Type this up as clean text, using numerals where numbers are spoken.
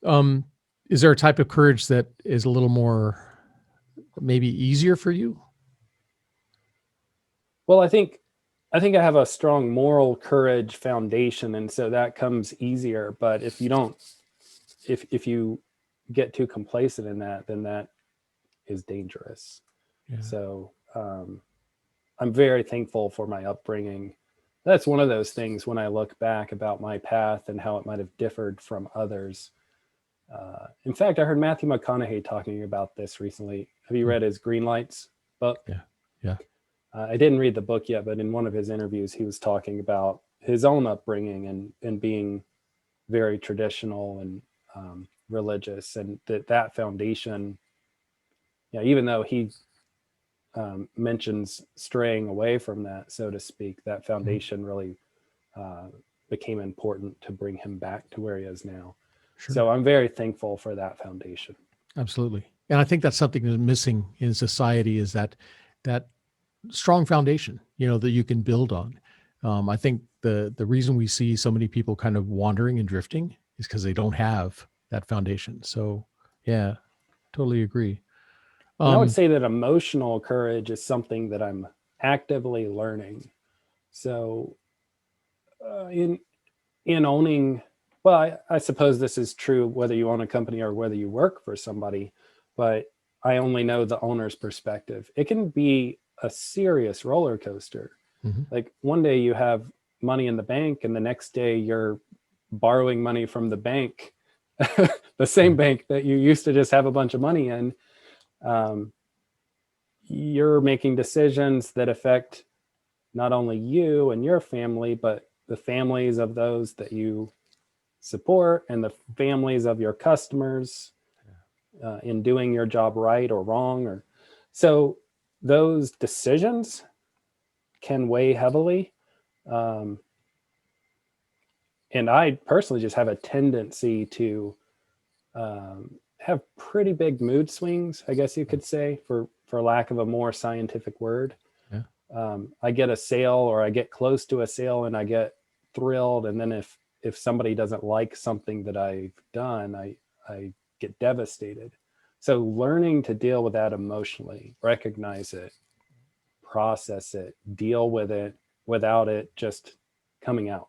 Um, is there a type of courage that is a little more maybe easier for you? Well, I think I have a strong moral courage foundation, and so that comes easier. But if you don't, if you get too complacent in that, then that is dangerous. Yeah. So I'm very thankful for my upbringing. That's one of those things when I look back about my path and how it might have differed from others. In fact, I heard Matthew McConaughey talking about this recently. Have you Mm, read his Green Lights book? yeah. Yeah. I didn't read the book yet, but in one of his interviews, he was talking about his own upbringing and being very traditional and religious, and that foundation. Yeah, even though he mentions straying away from that, so to speak, that Mhm. foundation really uh, became important to bring him back to where he is now. Sure. So I'm very thankful for that foundation. Absolutely. And I think that's something that's missing in society is that strong foundation, that you can build on. I think the reason we see so many people kind of wandering and drifting is because they don't have that foundation. So, yeah, totally agree. And I would Um, say that emotional courage is something that I'm actively learning. So in owning, well, I suppose this is true whether you own a company or whether you work for somebody, but I only know the owner's perspective. It can be a serious roller coaster. mhm. Like one day you have money in the bank, and the next day you're borrowing money from the bank, the Yeah, same bank that you used to just have a bunch of money in. Um, you're making decisions that affect not only you and your family, but the families of those that you support and the families of your customers in doing your job right or wrong. Or so those decisions can weigh heavily. Um, and I personally just have a tendency to have pretty big mood swings, I guess you yeah, could say, for lack of a more scientific word. yeah. I get a sale or I get close to a sale and I get thrilled, and then if somebody doesn't like something that I've done, I get devastated. So learning to deal with that emotionally, recognize it, process it, deal with it without it just coming out.